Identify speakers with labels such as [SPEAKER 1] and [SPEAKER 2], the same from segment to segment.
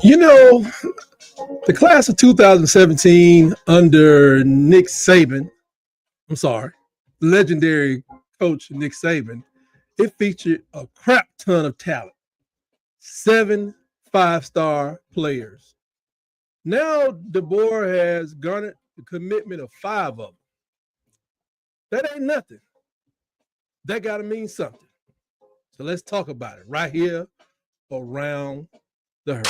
[SPEAKER 1] You know, the class of 2017 under Nick Saban, the legendary coach Nick Saban, it featured a crap ton of talent. 7 5-star players. Now DeBoer has garnered the commitment of 5 of them. That ain't nothing. That got to mean something. So let's talk about it right here around the herd.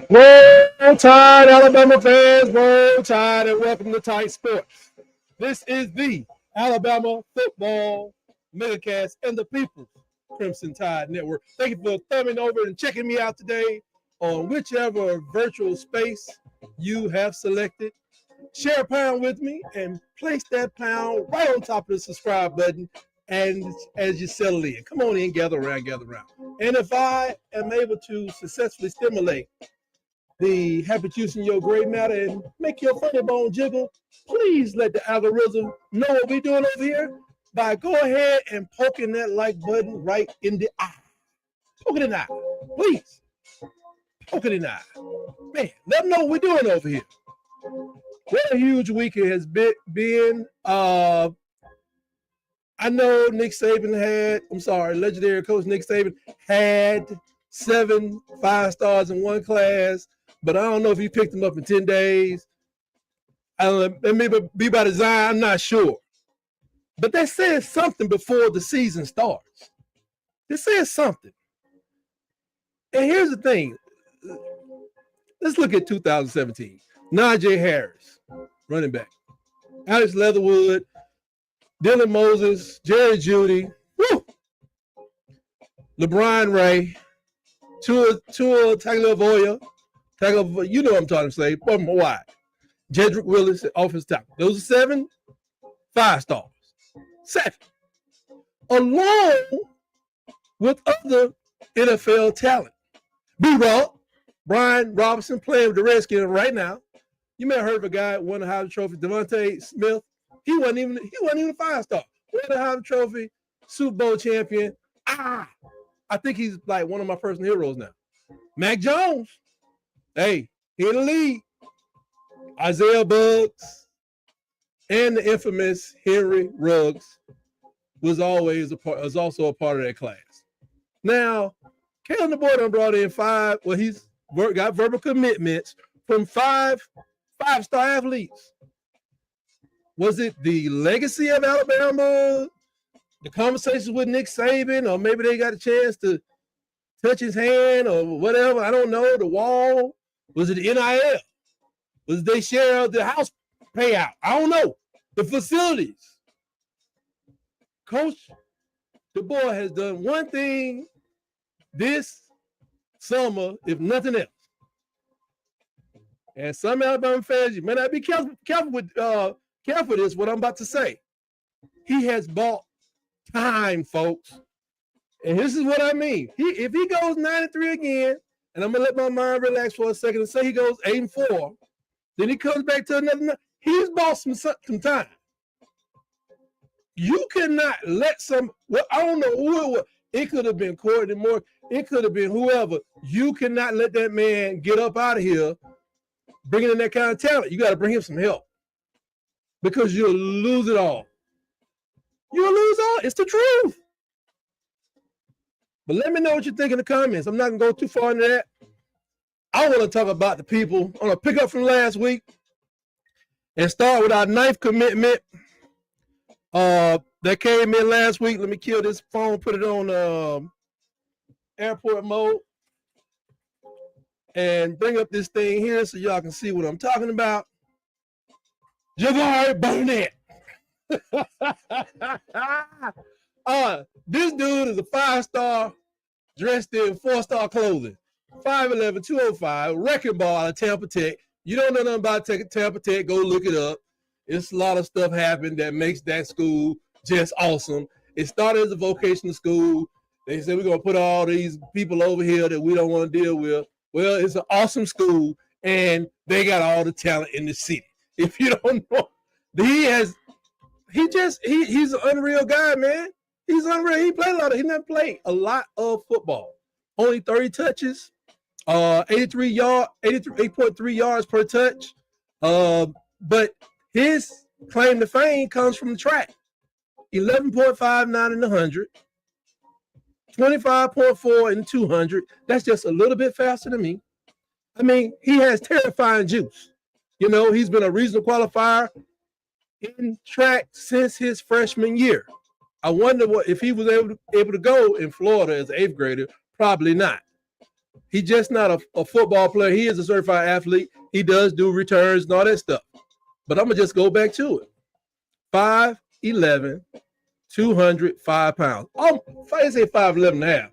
[SPEAKER 1] Roll Tide, Alabama fans, roll Tide, and welcome to Tide Sports. This is the Alabama Football Megacast and the People's Crimson Tide Network. Thank you for thumbing over and checking me out today on whichever virtual space you have selected. Share a pound with me and place that pound right on top of the subscribe button and as you settle in. Come on in, gather around, gather around. And if I am able to successfully stimulate the habit use in your gray matter and make your funny bone jiggle, please let the algorithm know what we're doing over here by go ahead and poking that like button right in the eye. Poke it in the eye, please. How could he not? Man, let them know what we're doing over here. What a huge week it has been. I know Nick Saban legendary coach Nick Saban had 7 5-stars in one class, but I don't know if he picked them up in 10 days. I don't know, that may be by design, I'm not sure. But that says something before the season starts. It says something. And here's the thing. Let's look at 2017. Najee Harris, running back. Alex Leatherwood, Dylan Moses, Jerry Jeudy, LeBron Ray, Tua Tagovailoa, you know what I'm talking about, from Hawaii. Jedrick Willis, offensive tackle. Those are 7 5-stars. 7. Along with other NFL talent. B-Rob, Brian Robinson, playing with the Redskins right now. You may have heard of a guy who won the Heisman Trophy, Devontae Smith. He wasn't even a 5-star. Won the Heisman Trophy, Super Bowl champion. I think he's like one of my personal heroes now. Mac Jones. Hey, he in the league. Isaiah Buggs and the infamous Henry Ruggs was also a part of that class. Now, Kalen DeBoer done brought in 5. Well, he's got verbal commitments from 5 5-star athletes. Was it the legacy of Alabama, the conversations with Nick Saban, or maybe they got a chance to touch his hand or whatever? I don't know. The wall? Was it the NIL? Was they share the house payout? I don't know. The facilities. Coach DeBoer has done one thing this summer, if nothing else. And some Alabama fans, you may not be careful with this, what I'm about to say. He has bought time, folks. And this is what I mean. If he goes 9-3 again, and I'm going to let my mind relax for a second and say he goes 8-4, then he comes back to another. He's bought some time. You cannot let I don't know who it was. It could have been Courtney Moore. It could have been whoever. You cannot let that man get up out of here bringing in that kind of talent. You got to bring him some help because you'll lose it all. You'll lose all. It's the truth. But let me know what you think in the comments. I'm not going to go too far into that. I want to talk about the people. I'm going to pick up from last week and start with our 9th commitment that came in last week. Let me kill this phone, put it on airport mode, and bring up this thing here so y'all can see what I'm talking about. Ja'Varr Burnett. This dude is a 5-star dressed in 4-star clothing. 5'11", 205, wrecking ball out of Tampa Tech. You don't know nothing about Tampa Tech, go look it up. It's a lot of stuff happened that makes that school just awesome. It started as a vocational school. They said, we're going to put all these people over here that we don't want to deal with. Well, it's an awesome school, and they got all the talent in the city. If you don't know, he's an unreal guy, man. He's unreal. He never played a lot of football. Only 30 touches, 8.3 yards per touch. But his claim to fame comes from the track. 11.59 in the 100, 25.4 in the 200. That's just a little bit faster than me. I mean, he has terrifying juice. You know, he's been a regional qualifier in track since his freshman year. I wonder if he was able to go in Florida as an 8th grader. Probably not. He's just not a football player. He is a certified athlete. He does do returns and all that stuff. But I'm going to just go back to it. 5'11", 205 pounds. I say 5'11 and a half.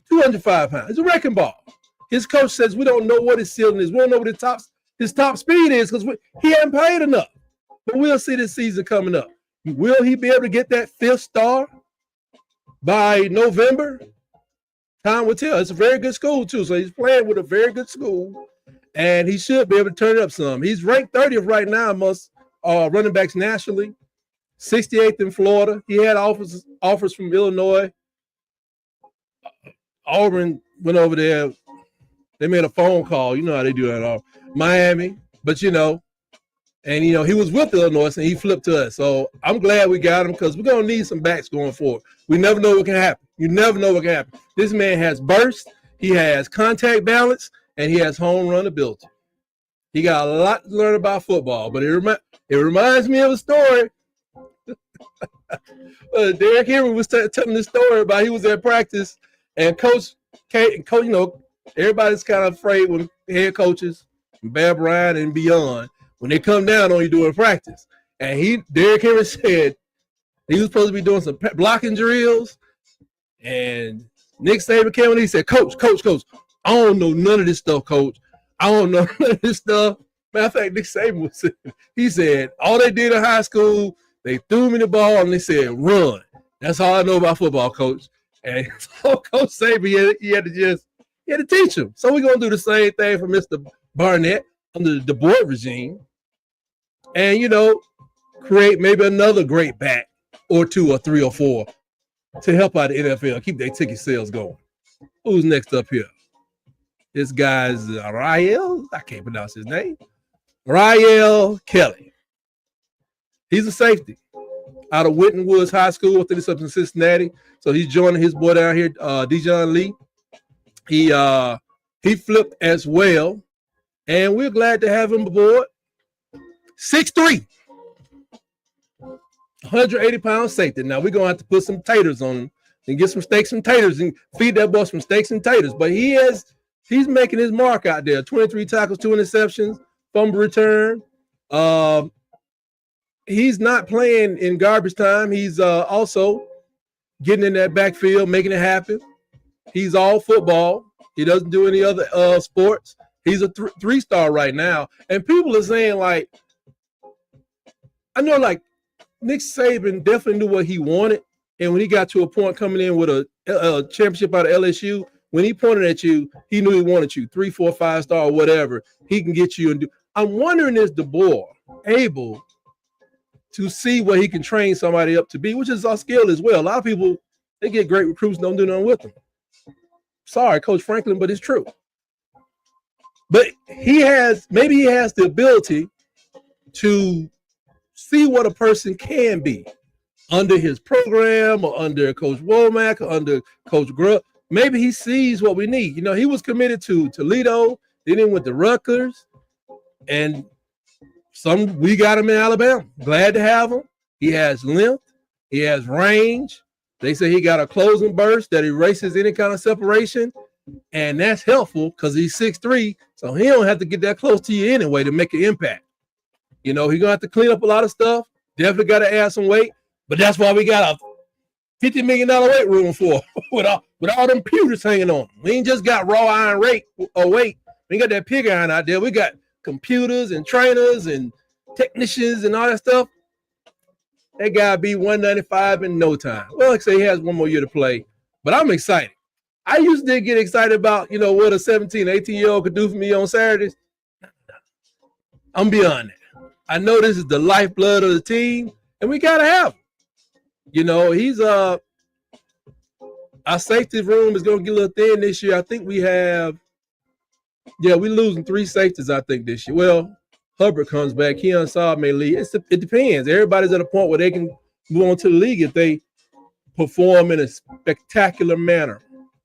[SPEAKER 1] 205 pounds. It's a wrecking ball. His coach says we don't know what his ceiling is. We don't know what his top speed is because he hasn't played enough. But we'll see this season coming up. Will he be able to get that 5th star by November? Time will tell. It's a very good school, too. So he's playing with a very good school, and he should be able to turn it up some. He's ranked 30th right now amongst running backs nationally, 68th in Florida. He had offers from Illinois. Auburn went over there. They made a phone call. You know how they do that all. Miami, but and he was with Illinois and he flipped to us. So I'm glad we got him because we're gonna need some backs going forward. We never know what can happen. You never know what can happen. This man has burst, he has contact balance, and he has home run ability. He got a lot to learn about football, but it reminds me of a story. Derrick Henry was telling this story about he was at practice and coach, everybody's kind of afraid when head coaches, Bear Bryant and beyond, when they come down on you doing practice. And Derrick Henry said he was supposed to be doing some blocking drills. And Nick Saban came and he said, Coach, I don't know none of this stuff, Coach. I don't know none of this stuff. Matter of fact, Nick Saban he said, all they did in high school, they threw me the ball and they said, run. That's all I know about football, Coach. And so Coach Saban, he had to teach him. So we're going to do the same thing for Mr. Barnett under the DeBoer regime. And, create maybe another great back or two or three or four to help out the NFL, keep their ticket sales going. Who's next up here? This guy's Rael. I can't pronounce his name. Rael Kelly. He's a safety out of Winton Woods High School. I think it's up in Cincinnati. So he's joining his boy down here, Dijon Lee. He flipped as well. And we're glad to have him aboard. 6'3", 180-pound safety. Now, we're going to have to put some taters on him and get some steaks and taters and feed that boy some steaks and taters. But he's making his mark out there. 23 tackles, 2 interceptions, fumble return. He's not playing in garbage time. He's also getting in that backfield, making it happen. He's all football. He doesn't do any other sports. He's a three-star right now. And people are saying, I know, Nick Saban definitely knew what he wanted. And when he got to a point coming in with a championship out of LSU, when he pointed at you, he knew he wanted you, 3, 4, 5-star, whatever. He can get you and do. I'm wondering, is DeBoer able to see what he can train somebody up to be, which is our skill as well. A lot of people, they get great recruits, don't do nothing with them. Sorry, Coach Franklin, but it's true. But maybe he has the ability to see what a person can be under his program or under Coach Womack or under Coach Grubb. Maybe he sees what we need. He was committed to Toledo, then he went to Rutgers, and we got him in Alabama. Glad to have him. He has length. He has range. They say he got a closing burst that erases any kind of separation, and that's helpful because he's 6'3", so he don't have to get that close to you anyway to make an impact. He's going to have to clean up a lot of stuff. Definitely got to add some weight, but that's why we got a $50 million weight room for with all them pewters hanging on. We ain't just got raw iron weight. We ain't got that pig iron out there. We got computers and trainers and technicians and all that stuff. That guy be 195 in no time. Well, like I say, he has one more year to play, but I'm excited. I used to get excited about, what a 17, 18-year-old could do for me on Saturdays. I'm beyond that. I know this is the lifeblood of the team, and we got to have him. He's our safety room is going to get a little thin this year. I think we're losing 3 safeties, I think, this year. Well, Hubbard comes back. Keon Saab may lead. It depends. Everybody's at a point where they can move on to the league if they perform in a spectacular manner.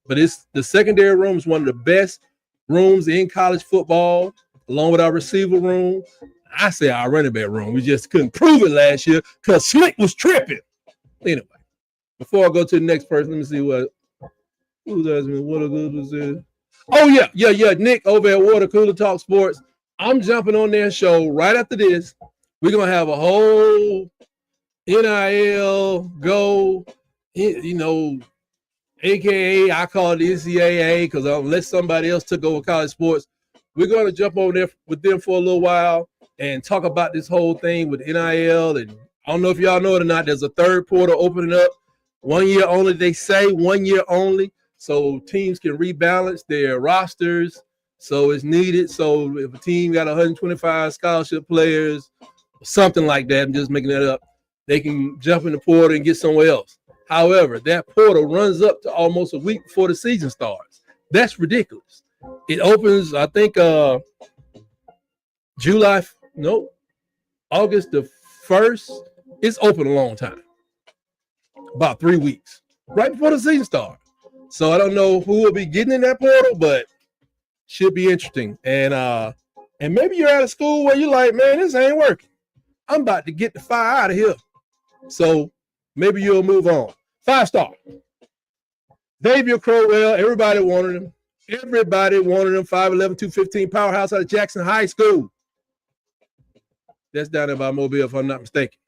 [SPEAKER 1] But the secondary room is one of the best rooms in college football, along with our receiver room. I say our running back room. We just couldn't prove it last year because Slick was tripping. Anyway, before I go to the next person, let me see who's asking me what a good was this. Oh, yeah. Nick over at Water Cooler Talk Sports. I'm jumping on their show right after this. We're going to have a whole NIL go, AKA I call it NCAA because unless somebody else took over college sports, we're going to jump over there with them for a little while and talk about this whole thing with NIL. And I don't know if y'all know it or not, there's a third portal opening up. 1 year only, they say, 1 year only. So teams can rebalance their rosters. So it's needed. So if a team got 125 scholarship players, something like that, I'm just making that up, they can jump in the portal and get somewhere else. However, that portal runs up to almost a week before the season starts. That's ridiculous. It opens, I think, August the 1st. It's open a long time, about 3 weeks, right before the season starts. So I don't know who will be getting in that portal, but should be interesting. And maybe you're at a school where you're like, man, this ain't working. I'm about to get the fire out of here. So maybe you'll move on. 5-star. Xavier Crowell, everybody wanted him. 5'11", 215 powerhouse out of Jackson High School. That's down there by Mobile, if I'm not mistaken.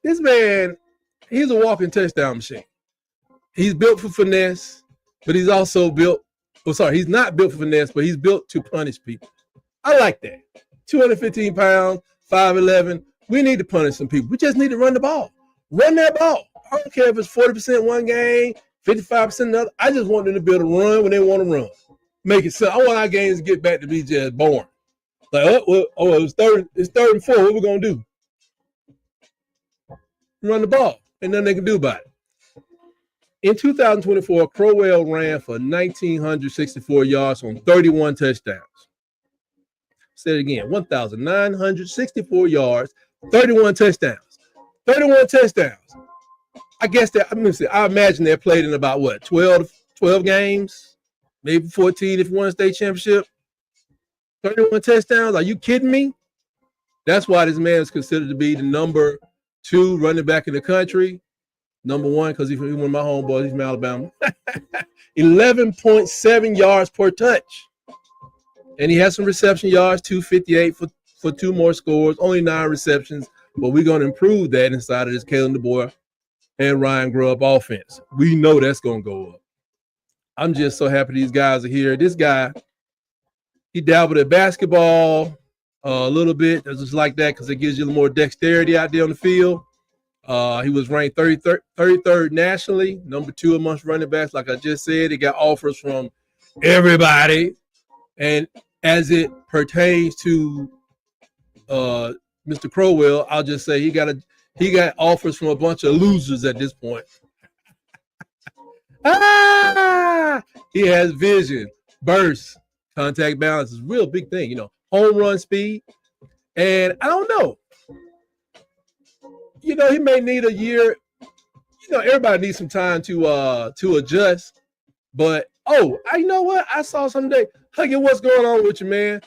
[SPEAKER 1] This man, he's a walking touchdown machine. He's built for finesse, but he's also built, he's not built for finesse, but he's built to punish people. I like that. 215 pounds, 5'11". We need to punish some people. We just need to run the ball. Run that ball. I don't care if it's 40% one game, 55% another. I just want them to be able to run when they want to run. Make it so. I want our games to get back to be just boring. Like, it's third and 4. What we gonna do? Run the ball. Ain't nothing they can do about it. In 2024, Crowell ran for 1,964 yards on 31 touchdowns. Say it again, 1,964 yards, 31 touchdowns. 31 touchdowns. I guess that, I imagine they played in about, 12 games? Maybe 14 if you won a state championship. 31 touchdowns. Are you kidding me? That's why this man is considered to be the number 2 running back in the country. Number 1, because he's one of my homeboys. He's from Alabama. 11.7 yards per touch. And he has some reception yards, 258 for 2 more scores, only 9 receptions. But we're going to improve that inside of this Kalen DeBoer and Ryan Grubb offense. We know that's going to go up. I'm just so happy these guys are here. This guy, he dabbled at basketball a little bit. It's just like that because it gives you a little more dexterity out there on the field. He was ranked 33rd nationally, number 2 amongst running backs. Like I just said, he got offers from everybody. And as it pertains to Mr. Crowell, I'll just say he got offers from a bunch of losers at this point. He has vision, burst, contact balance is a real big thing, home run speed. And I don't know. He may need a year. Everybody needs some time to adjust. But you know what? I saw someday. Huggy, what's going on with you, man?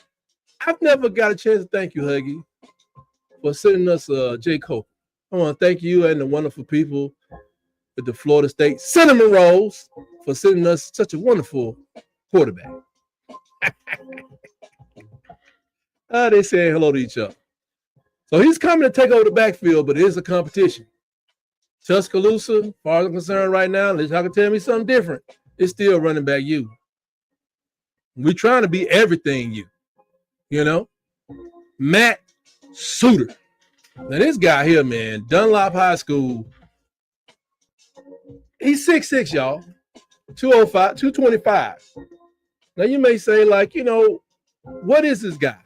[SPEAKER 1] I've never got a chance to thank you, Huggy, for sending us J. Cole. I want to thank you and the wonderful people at the Florida State Cinnamon Rolls for sending us such a wonderful quarterback. They saying hello to each other. So he's coming to take over the backfield, but it is a competition. Tuscaloosa, as far as I'm concerned right now, unless y'all can tell me something different, it's still running back you. We're trying to be everything you. Matt Suter. Now this guy here, man, Dunlop High School, he's 6'6", y'all, 205, 225. Now you may say, what is this guy?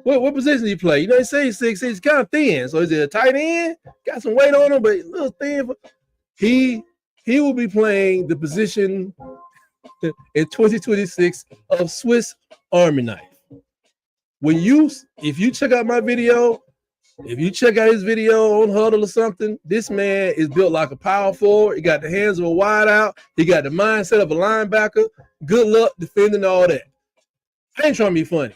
[SPEAKER 1] What position do he play? They say he's 6'6", he's kind of thin. So is it a tight end? Got some weight on him, but a little thin. He will be playing the position in 2026 of Swiss Army knife. If you check out my video, if you check out his video on Huddle or something, this man is built like a power forward. He got the hands of a wideout. He got the mindset of a linebacker. Good luck defending all that. I ain't trying to be funny.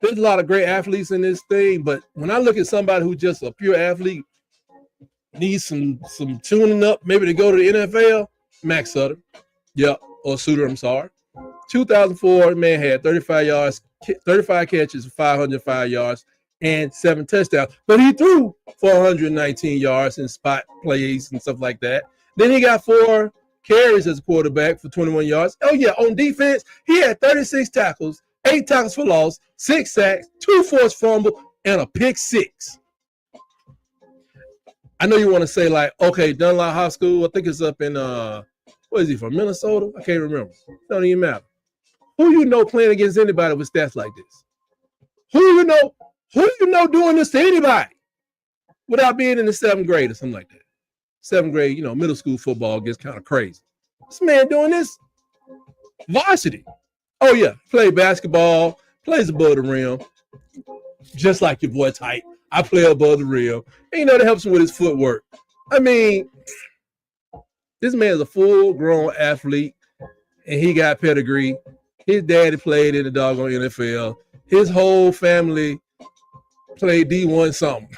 [SPEAKER 1] There's a lot of great athletes in this thing, but when I look at somebody who's just a pure athlete, needs some tuning up, maybe to go to the NFL, Max Sutter. Yep, or Suter, I'm sorry. 2004, man had 35 catches, 505 yards, and 7 touchdowns. But he threw for 119 yards in spot plays and stuff like that. Then he got 4 carries as a quarterback for 21 yards. Oh, yeah, on defense, he had 36 tackles, 8 tackles for loss, 6 sacks, 2 forced fumbles, and a pick 6. I know you want to say, okay, Dunlop High School, I think it's up in, what is he, from Minnesota? I can't remember. It don't even matter. Who you know playing against anybody with stats like this? Who you know doing this to anybody without being in the 7th grade or something like that? 7th grade, middle school football gets kind of crazy. This man doing this Varsity. Oh, yeah. Play basketball, plays above the rim, just like your boy Tight. I play above the rim. And, that helps him with his footwork. I mean, this man is a full-grown athlete, and he got pedigree. His daddy played in the doggone NFL. His whole family played D1 something.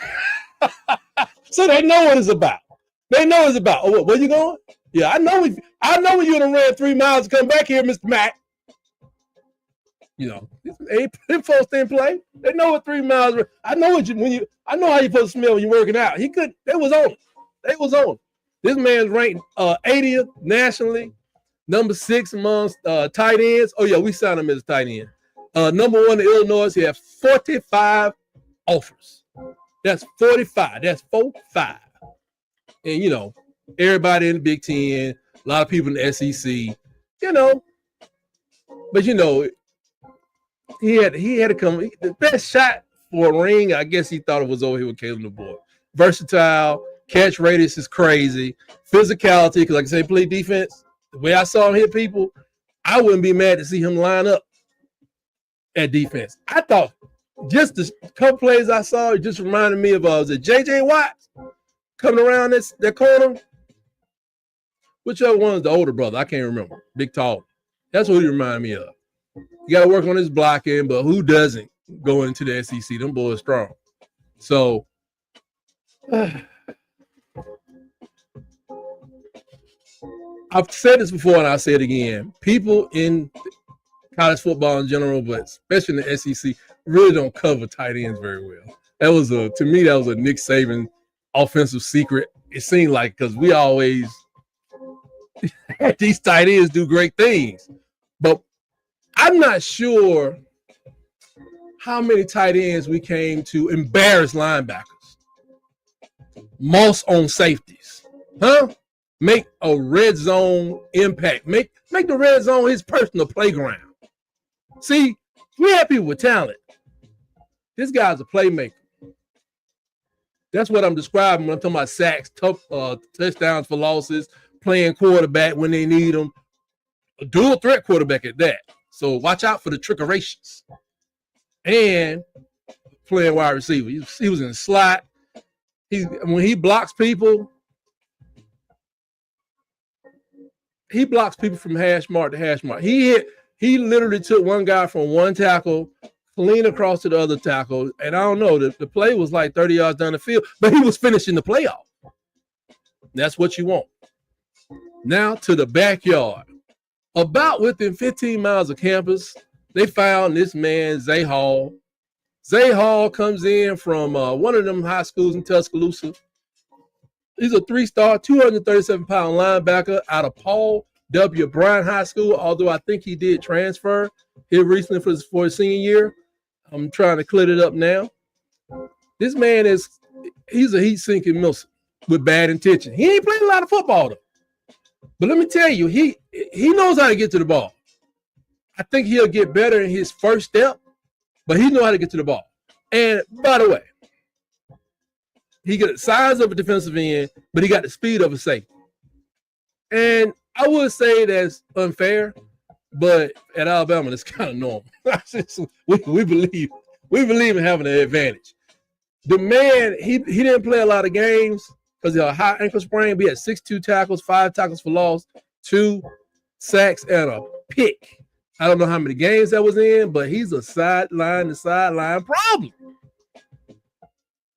[SPEAKER 1] So they know what it's about. They know it's about. Oh, where you going? Yeah, I know when you done ran 3 miles to come back here, Mr. Mack. Them folks didn't play. They know what 3 miles. I know I know how you supposed to smell when you're working out. They was on it. They was on it. This man's ranked 80th nationally, number 6 amongst tight ends. Oh yeah, we signed him as a tight end. Number 1 in Illinois, he had 45 offers. That's 45. That's 4-5. And everybody in the Big Ten, a lot of people in the SEC, but he had to come. The best shot for a ring, I guess he thought it was over here with Caleb DeBoer. Versatile, catch radius is crazy, physicality, because like I say, play defense. The way I saw him hit people, I wouldn't be mad to see him line up at defense. I thought just the couple plays I saw, it just reminded me of was it J.J. Watt coming around that corner? Whichever one is the older brother, I can't remember. Big tall. That's what he reminded me of. You got to work on his blocking, but who doesn't go into the SEC? Them boys strong. So, I've said this before and I'll say it again. People in college football in general, but especially in the SEC, really don't cover tight ends very well. To me, that was a Nick Saban offensive secret. It seemed like because we always had these tight ends do great things. But I'm not sure how many tight ends we came to embarrass linebackers. Moss on safeties. Huh? Make a red zone impact. Make the red zone his personal playground. See, we have people with talent. This guy's a playmaker. That's what I'm describing when I'm talking about sacks, touchdowns for losses, playing quarterback when they need them. A dual threat quarterback at that. So watch out for the trickerations. And playing wide receiver. He was in the slot. When he blocks people, he blocks people from hash mark to hash mark. He literally took one guy from one tackle, clean across to the other tackle. And I don't know, the play was like 30 yards down the field, but he was finishing the playoff. That's what you want. Now to the backyard. About within 15 miles of campus, they found this man, Zay Hall. Zay Hall comes in from one of them high schools in Tuscaloosa. He's a 3-star, 237-pound linebacker out of Paul W. Bryant High School, although I think he did transfer here recently for his senior year. I'm trying to clear it up now. This man he's a heat-sinking missile with bad intention. He ain't playing a lot of football, though. But let me tell you, he knows how to get to the ball. I think he'll get better in his first step, but he knows how to get to the ball. And by the way, he got the size of a defensive end, but he got the speed of a safety. And I would say that's unfair, but at Alabama, that's kind of normal. we believe in having an advantage. The man, he didn't play a lot of games because he had a high ankle sprain. We had 6'2" tackles, 5 tackles for loss, 2 sacks, and a pick. I don't know how many games that was in, but he's a sideline problem.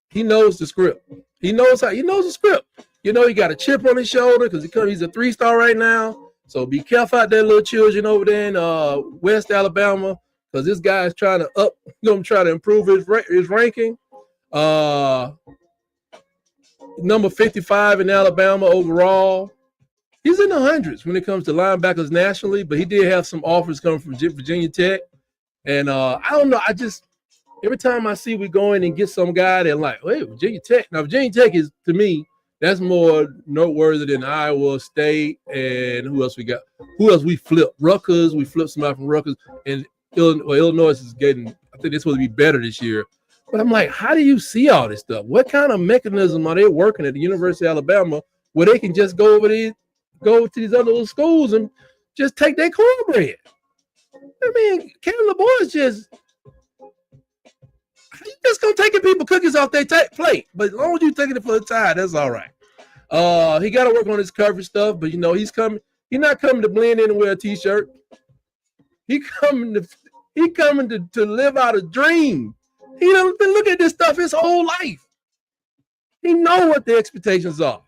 [SPEAKER 1] He knows the script. He knows the script. He got a chip on his shoulder because he's a 3-star right now. So be careful out there, little children over there in West Alabama, because this guy is trying to try to improve his ranking. Number 55 in Alabama overall. He's in the hundreds when it comes to linebackers nationally, but he did have some offers coming from Virginia Tech. And I don't know. Every time I see we go in and get some guy, they're like, hey, Virginia Tech. Now, Virginia Tech is, to me, that's more noteworthy than Iowa State. And who else we got? Who else we flipped? Rutgers. We flipped somebody from Rutgers. And Illinois is getting, I think they're supposed to be better this year. But I'm like, how do you see all this stuff? What kind of mechanism are they working at the University of Alabama where they can just go to these other little schools and just take their cornbread. I mean, Kevin LeBoy is just gonna taking people cookies off their plate. But as long as you taking it for the tide, that's all right. He got to work on his coverage stuff, but he's coming. He's not coming to blend in and wear a t-shirt. He coming to live out a dream. He done been looking at this stuff his whole life. He know what the expectations are.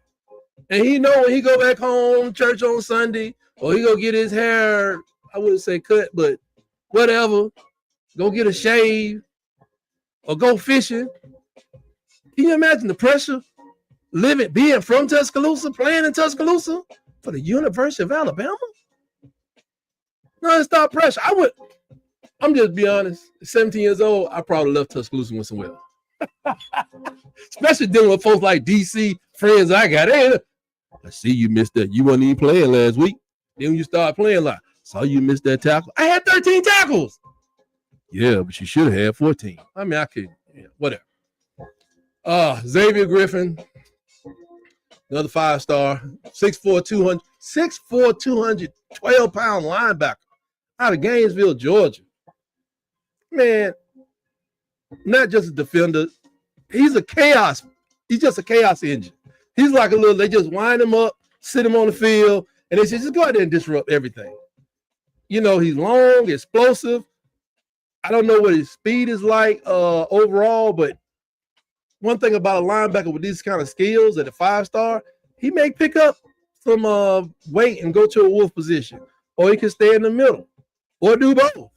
[SPEAKER 1] And he know when he go back home, church on Sunday, or he go get his hair, I wouldn't say cut, but whatever, go get a shave, or go fishing. Can you imagine the pressure? Being from Tuscaloosa, playing in Tuscaloosa for the University of Alabama? No, it's not pressure. I'm just be honest, 17 years old, I probably left Tuscaloosa and went somewhere. Especially dealing with folks like DC, friends I got. Hey, I see you missed that. You wasn't even playing last week. Then when you start playing, like, saw you missed that tackle. I had 13 tackles. Yeah, but you should have had 14. I mean, I could, whatever. Xavier Griffin, another 5-star, 6'4", 212-pound linebacker out of Gainesville, Georgia. Man, not just a defender. He's just a chaos engine. He's like they just wind him up, sit him on the field, and they say, just go out there and disrupt everything. He's long, explosive. I don't know what his speed is like overall, but one thing about a linebacker with these kind of skills at a 5-star, he may pick up some weight and go to a wolf position, or he can stay in the middle, or do both.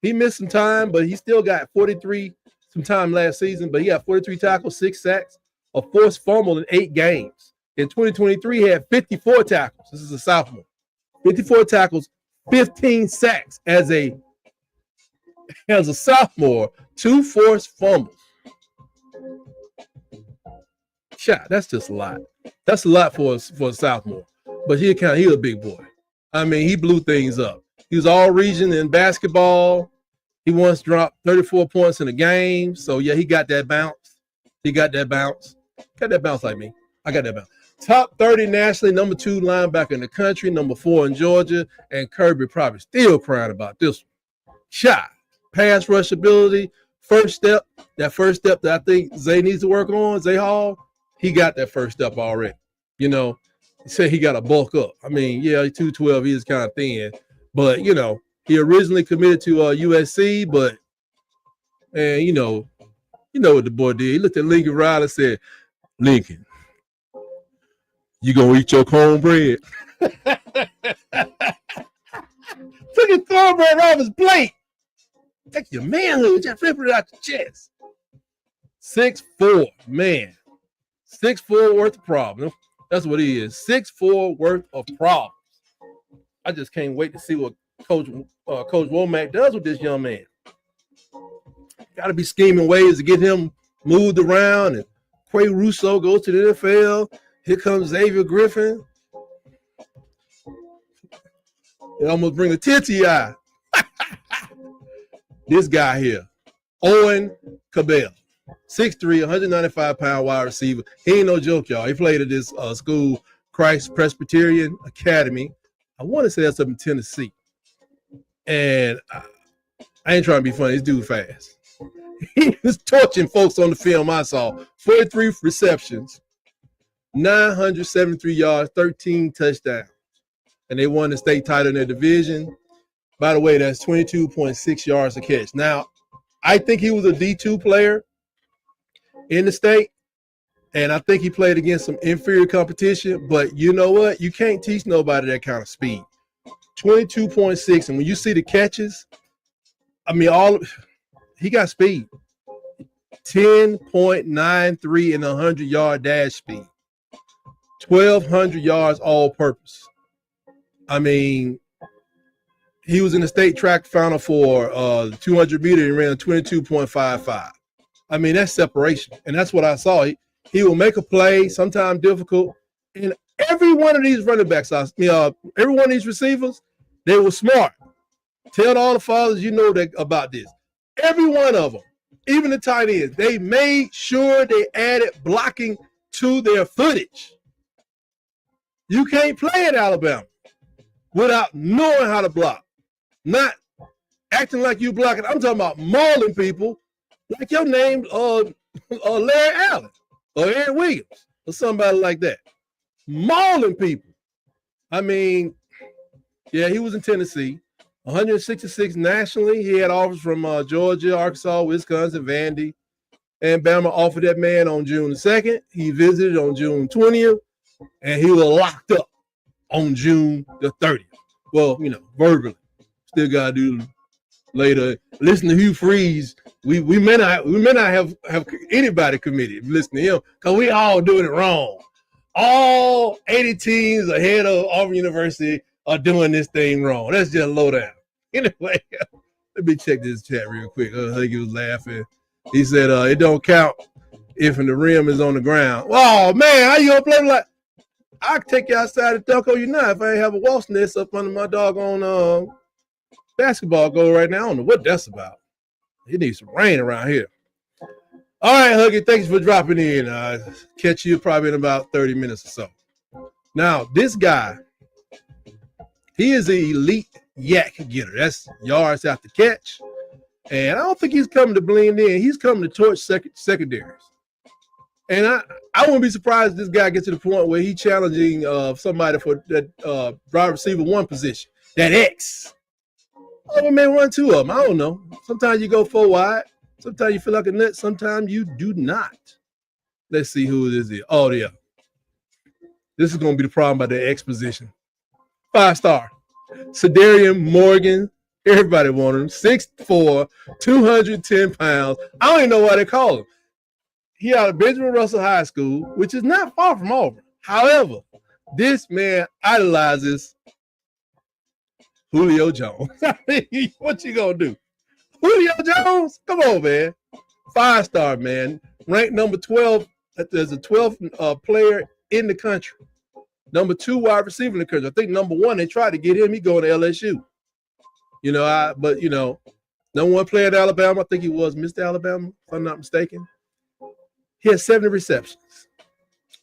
[SPEAKER 1] He missed some time, but he still got 43 some time last season, but he got 43 tackles, 6 sacks, a forced fumble in 8 games. In 2023, he had 54 tackles. This is a sophomore. 54 tackles, 15 sacks as a sophomore, 2 forced fumbles. That's just a lot. That's a lot for a sophomore. But he a big boy. I mean, he blew things up. He was all region in basketball. He once dropped 34 points in a game. So, yeah, he got that bounce. Got that bounce like me. I got that bounce. Top 30 nationally, number 2 linebacker in the country, number 4 in Georgia, and Kirby probably still crying about this one. Pass rush ability, first step that I think Zay needs to work on, Zay Hall, he got that first step already. He said he got to bulk up. I mean, yeah, 212, he is kind of thin, but, he originally committed to USC, but, man, you know what the boy did. He looked at Lincoln Riley and said, Lincoln, you going to eat your cornbread? Took his cornbread off his plate. Take your manhood, just flip it out your chest. 6'4", man. 6'4" worth of problems. That's what he is. 6'4" worth of problems. I just can't wait to see what Coach Womack does with this young man. Got to be scheming ways to get him moved around. And Quay Russo goes to the NFL. Here comes Xavier Griffin. It almost bring a tear to your eye. This guy here, Owen Cabell, 6'3", 195-pound wide receiver. He ain't no joke, y'all. He played at this school, Christ Presbyterian Academy. I want to say that's up in Tennessee. And I ain't trying to be funny. This dude fast. He was torching folks on the film I saw. 43 receptions, 973 yards, 13 touchdowns. And they won the state title in their division. By the way, that's 22.6 yards a catch. Now, I think he was a D2 player in the state, and I think he played against some inferior competition. But you know what? You can't teach nobody that kind of speed. 22.6, and when you see the catches, I mean, he got speed. 10.93 in a 100-yard dash speed. 1,200 yards all-purpose. I mean, he was in the state track final for the 200 meter and ran a 22.55. I mean, that's separation, and that's what I saw. He will make a play, sometimes difficult, and every one of these running backs, every one of these receivers, they were smart. Tell all the fathers you know about this. Every one of them, even the tight ends, they made sure they added blocking to their footage. You can't play at Alabama. without knowing how to block, not acting like you blocking. I'm talking about mauling people like your name, Larry Allen or Aaron Williams or somebody like that. Mauling people. I mean, yeah, he was in Tennessee. 166 nationally. He had offers from Georgia, Arkansas, Wisconsin, Vandy, and Bama offered that man on June 2nd. He visited on June 20th, and he was locked up on June the 30th. Well, verbally. Still got to do later. Listen to Hugh Freeze. We may not have anybody committed. Listen to him because we all doing it wrong. All 80 teams ahead of Auburn University are doing this thing wrong. That's just low down. Anyway, let me check this chat real quick. I think he was laughing. He said, it don't count if the rim is on the ground. Oh, man, how you going to play like? I can take you outside and dunk on you now if I ain't have a wasp nest up under my doggone basketball goal right now. I don't know what that's about. It needs some rain around here. All right, Huggy, thanks for dropping in. Catch you probably in about 30 minutes or so. Now, this guy, he is an elite yak getter. That's yards after catch. And I don't think he's coming to blend in. He's coming to torch secondaries. And I wouldn't be surprised if this guy gets to the point where he's challenging somebody for that wide receiver one position. That X. Auburn may run two of them. I don't know. Sometimes you go 4 wide. Sometimes you feel like a nut. Sometimes you do not. Let's see who this is. Oh, yeah. This is going to be the problem by the X position. 5-star. Cedarian Morgan. Everybody wanted him. 6'4", 210 pounds. I don't even know why they call him. He out of Benjamin Russell High School, which is not far from Auburn. However, this man idolizes Julio Jones. What you gonna do? Julio Jones? Come on, man. 5-star, man. Ranked number 12. There's a 12th player in the country. Number 2 wide receiver in the country. I think number 1, they tried to get him. He going to LSU. Number 1 player at Alabama. I think he was Mr. Alabama, if I'm not mistaken. He had 70 receptions,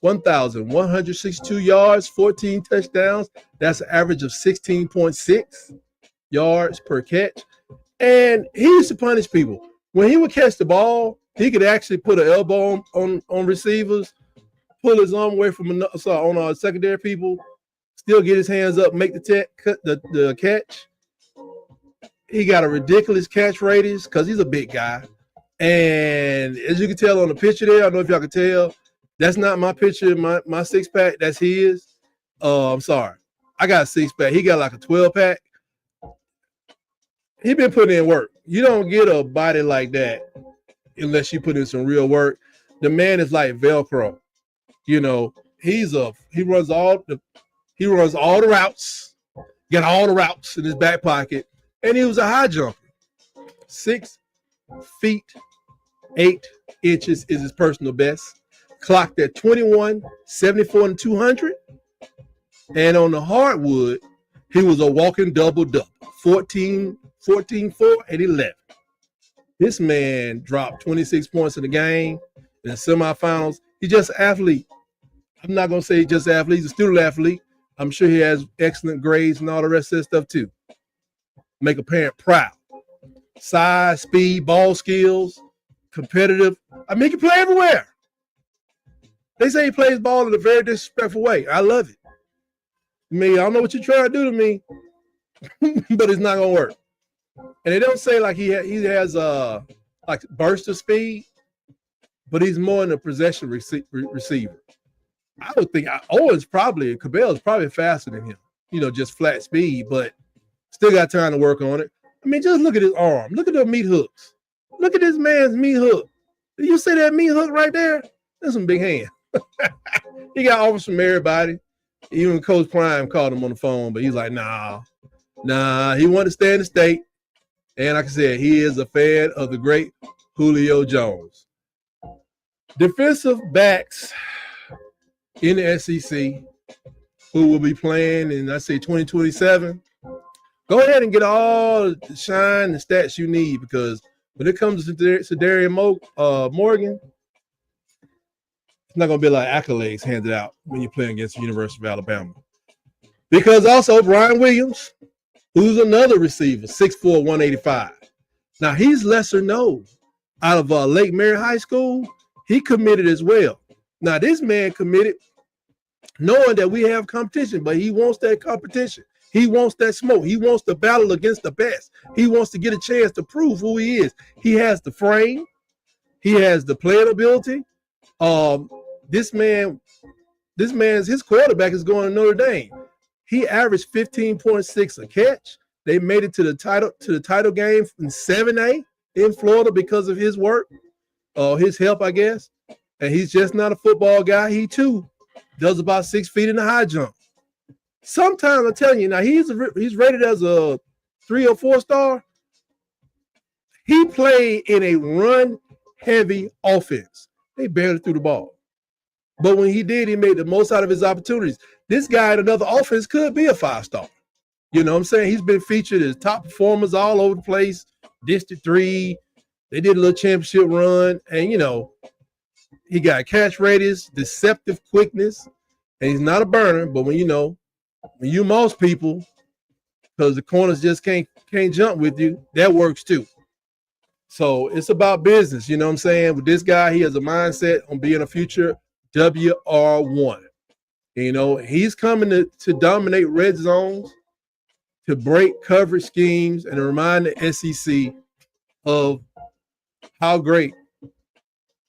[SPEAKER 1] 1,162 yards, 14 touchdowns. That's an average of 16.6 yards per catch. And he used to punish people. When he would catch the ball, he could actually put an elbow on receivers, pull his arm away from on secondary people, still get his hands up, make the catch. He got a ridiculous catch radius because he's a big guy. And as you can tell on the picture there, I don't know if y'all can tell, that's not my picture, my six-pack, that's his. I'm sorry. I got a six-pack. He got like a 12-pack. He been putting in work. You don't get a body like that unless you put in some real work. The man is like Velcro. He runs all the routes, got all the routes in his back pocket, and he was a high jumper. 6 feet 8 inches is his personal best. Clocked at 21, 74, and 200. And on the hardwood, he was a walking double-double. 14, 4, and 11. This man dropped 26 points in the game in the semifinals. He's just an athlete. I'm not going to say just an athlete. He's a student athlete. I'm sure he has excellent grades and all the rest of that stuff too. Make a parent proud. Size, speed, ball skills, competitive. I mean, he can play everywhere. They say he plays ball in a very disrespectful way. I love it. I mean, I don't know what you're trying to do to me, but it's not going to work. And they don't say like he has like burst of speed, but he's more in a possession receiver. I would think Cabell is probably faster than him, just flat speed, but still got time to work on it. I mean, just look at his arm. Look at the meat hooks. Look at this man's meat hook. Did you see that meat hook right there? That's some big hand. He got offers from everybody. Even Coach Prime called him on the phone, but he's like, nah. He wanted to stay in the state. And like I said, he is a fan of the great Julio Jones. Defensive backs in the SEC who will be playing in, 2027. Go ahead and get all the shine and stats you need, because when it comes to Cedarian Morgan, it's not going to be like accolades handed out when you're playing against the University of Alabama. Because also Brian Williams, who's another receiver, 6'4", 185. Now he's lesser known. Out of Lake Mary High School, he committed as well. Now this man committed knowing that we have competition, but he wants that competition. He wants that smoke. He wants to battle against the best. He wants to get a chance to prove who he is. He has the frame. He has the playing ability. This man's his quarterback is going to Notre Dame. He averaged 15.6 a catch. They made it to the title game in 7A in Florida because of his work, his help, I guess. And he's just not a football guy. He too does about 6 feet in the high jump. Sometimes I'm telling you, now he's rated as a 3 or 4 star. He played in a run-heavy offense. They barely threw the ball. But when he did, he made the most out of his opportunities. This guy in another offense could be a 5-star. You know what I'm saying? He's been featured as top performers all over the place. District 3. They did a little championship run. And, you know, he got catch radius, deceptive quickness. And he's not a burner. But when you mouse people, because the corners just can't jump with you, that works too. So it's about business. You know what I'm saying? With this guy, he has a mindset on being a future WR1. You know, he's coming to dominate red zones, to break coverage schemes, and to remind the SEC of how great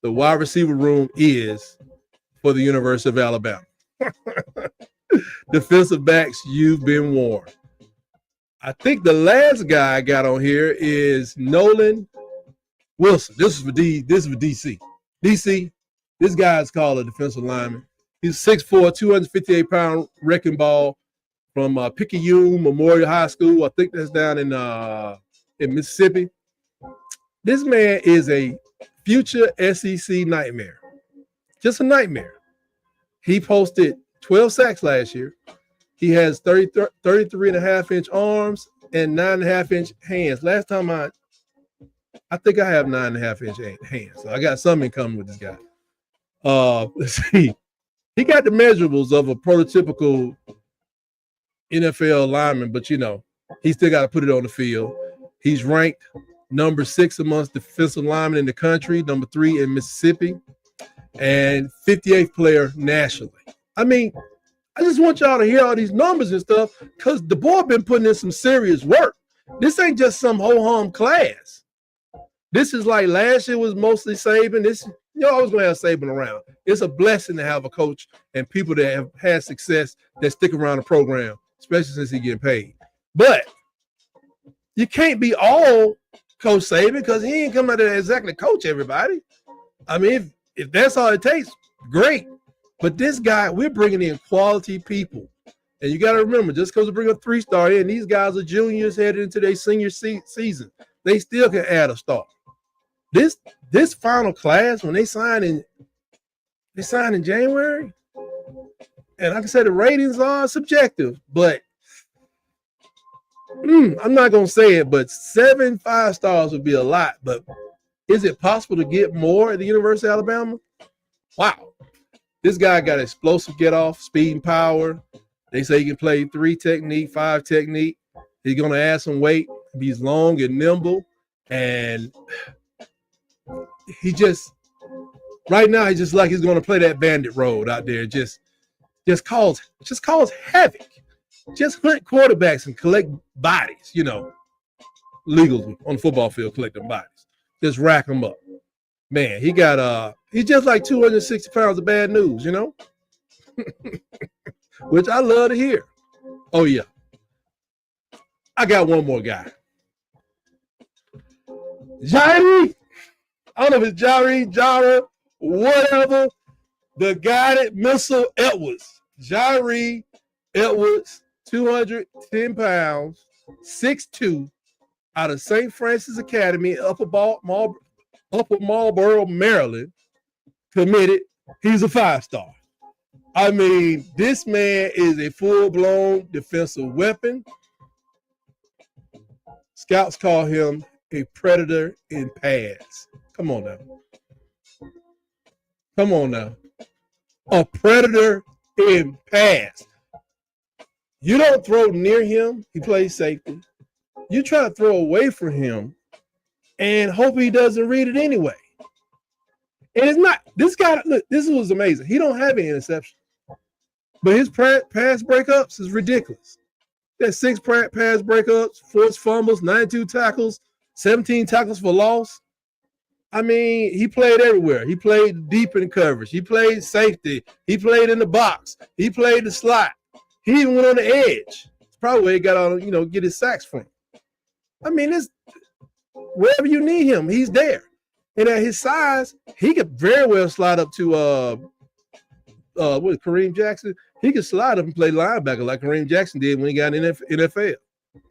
[SPEAKER 1] the wide receiver room is for the University of Alabama. Defensive backs, you've been warned. I think the last guy I got on here is Nolan Wilson. This is for DC. DC, this guy is called a defensive lineman. He's 6'4", 258-pound wrecking ball from Picayune Memorial High School. I think that's down in Mississippi. This man is a future SEC nightmare. Just a nightmare. He posted 12 sacks last year. He has 33.5-inch arms and 9.5-inch hands. Last time I think I have 9.5-inch hands. So I got something in common with this guy. Let's see. He got the measurables of a prototypical NFL lineman, but he still got to put it on the field. He's ranked number 6 amongst defensive linemen in the country, number 3 in Mississippi, and 58th player nationally. I mean, I just want y'all to hear all these numbers and stuff because the boy been putting in some serious work. This ain't just some ho-hum class. This is like last year was mostly Saban. Always going to have Saban around. It's a blessing to have a coach and people that have had success that stick around the program, especially since he's getting paid. But you can't be all Coach Saban because he ain't coming out there to exactly coach everybody. I mean, if that's all it takes, great. But this guy, we're bringing in quality people. And you got to remember, just because we bring a 3-star in, these guys are juniors headed into their senior season. They still can add a star. This final class, when they sign in January, and like I said, the ratings are subjective, but I'm not going to say it, but 7 5-stars would be a lot. But is it possible to get more at the University of Alabama? Wow. This guy got explosive get-off, speed and power. They say he can play 3 technique, 5 technique. He's going to add some weight. He's long and nimble. And right now, he's just like he's going to play that bandit road out there. Just cause havoc. Just hunt quarterbacks and collect bodies, legally on the football field, collecting bodies. Just rack them up. Man, he's just like 260 pounds of bad news, which I love to hear. Oh, yeah. I got one more guy. Jairi. I don't know if it's Jairi, Jara, whatever. The guided missile Edwards. Jairi Edwards, 210 pounds, 6'2", out of St. Francis Academy, Upper Marlboro, Maryland, committed. He's a 5-star. I mean, this man is a full-blown defensive weapon. Scouts call him a predator in pads. Come on now. A predator in pads. You don't throw near him. He plays safety. You try to throw away from him and hope he doesn't read it anyway. And it's not, this guy, look, this was amazing. He don't have any interception. But his pass breakups is ridiculous. That's 6 pass breakups, 4 fumbles, 92 tackles, 17 tackles for loss. I mean, he played everywhere. He played deep in coverage. He played safety. He played in the box. He played the slot. He even went on the edge. It's probably where he got on, get his sacks from. I mean, it's wherever you need him, he's there. And at his size, he could very well slide up to Kareem Jackson. He could slide up and play linebacker like Kareem Jackson did when he got in the NFL.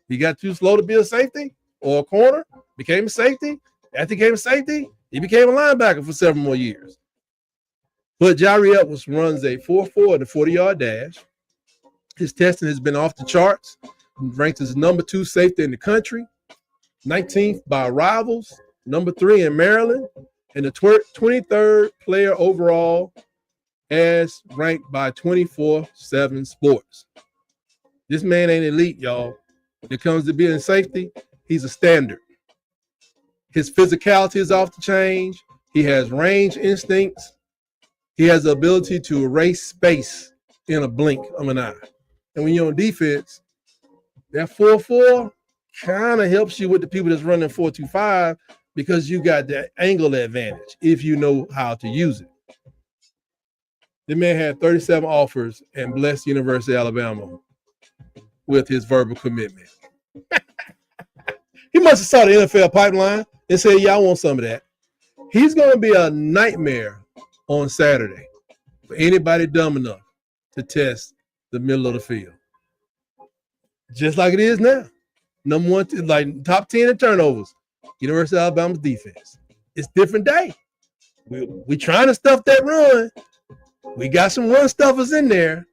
[SPEAKER 1] He got too slow to be a safety or a corner, became a safety. After he became a safety, he became a linebacker for several more years. But Jari Edwards runs a 4.4 at the 40-yard dash. His testing has been off the charts. Ranked as number 2 safety in the country, 19th by Rivals, number 3 in Maryland, and the 23rd player overall as ranked by 24/7 Sports. This man ain't elite, y'all. When it comes to being safety, he's a standard. His physicality is off the chain. He has range instincts. He has the ability to erase space in a blink of an eye. And when you're on defense, that 4.4 kind of helps you with the people that's running 4.25 because you got that angle advantage if you know how to use it. The man had 37 offers and blessed the University of Alabama with his verbal commitment. He must have saw the NFL pipeline and said, yeah, I want some of that. He's going to be a nightmare on Saturday for anybody dumb enough to test the middle of the field. Just like it is now. Number 1, like top 10 in turnovers, University of Alabama's defense. It's different day. We trying to stuff that run. We got some run stuffers in there.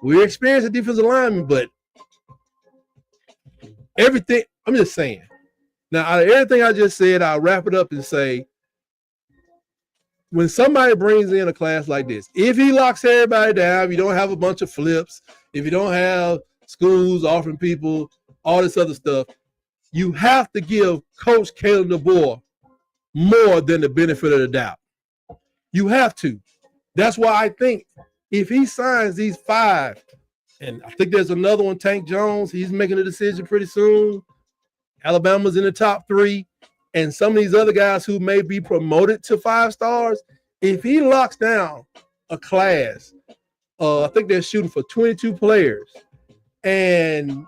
[SPEAKER 1] We're experienced defensive linemen, but everything, I'm just saying. Now, out of everything I just said, I'll wrap it up and say, when somebody brings in a class like this, if he locks everybody down, if you don't have a bunch of flips, if you don't have schools offering people all this other stuff, you have to give Coach Kalen DeBoer more than the benefit of the doubt. You have to. That's why I think if he signs these 5, and I think there's another one, Tank Jones, he's making a decision pretty soon. Alabama's in the top 3, and some of these other guys who may be promoted to 5 stars, if he locks down a class, I think they're shooting for 22 players, and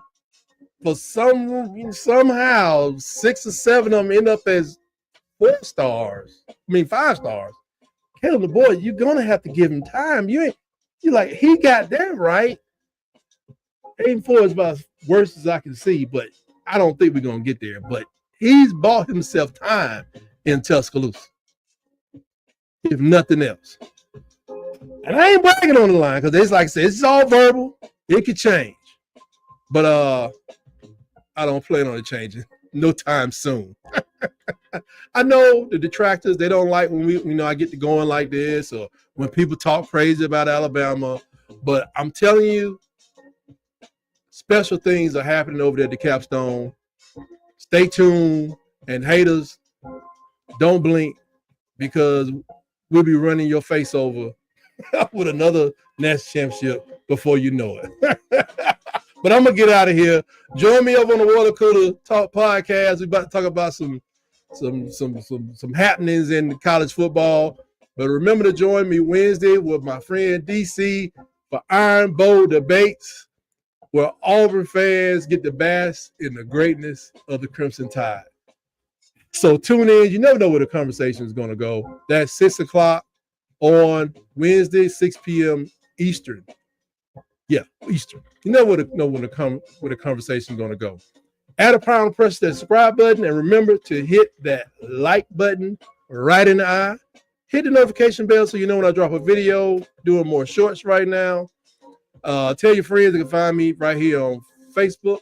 [SPEAKER 1] for somehow 6 or 7 of them end up as 5 stars. Caleb DeBoer, you're gonna have to give him time. You're like, he got that right. 8-4 is about as worst as I can see, but I don't think we're gonna get there. But he's bought himself time in Tuscaloosa, if nothing else. And I ain't bragging on the line because it's like I said, it's all verbal. It could change, but I don't plan on it changing no time soon. I know the detractors, they don't like when I get to going like this or when people talk crazy about Alabama, but I'm telling you, special things are happening over there at the Capstone. Stay tuned, and haters, don't blink because we'll be running your face over with another national championship before you know it. But I'm going to get out of here. Join me over on the Water Cooler Talk podcast. We're about to talk about some happenings in college football. But remember to join me Wednesday with my friend DC for Iron Bowl debates, where Auburn fans get to bask in the greatness of the Crimson Tide. So tune in. You never know where the conversation is going to go. That's 6 o'clock on Wednesday, 6 p.m. Eastern. Yeah, Eastern. You never know where the conversation is going to go. Add a pound, press that subscribe button, and remember to hit that like button right in the eye. Hit the notification bell so you know when I drop a video. Doing more shorts right now. Tell your friends they can find me right here on Facebook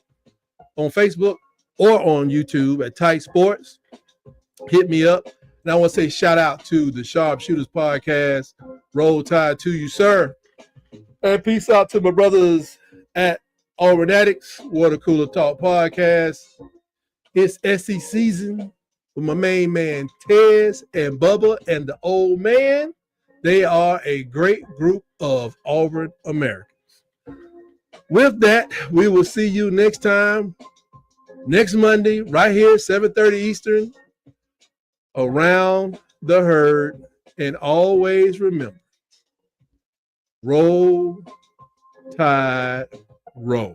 [SPEAKER 1] or on YouTube at Tight Sports. Hit me up. And I want to say shout out to the Sharpshooters Podcast. Roll Tide to you, sir. And peace out to my brothers at Auburn Addicts, Water Cooler Talk Podcast. It's SEC season with my main man, Tez and Bubba and the old man. They are a great group of Auburn Americans. With that, we will see you next time, next Monday, right here, 7:30 Eastern, around the herd. And always remember, roll, tide, roll.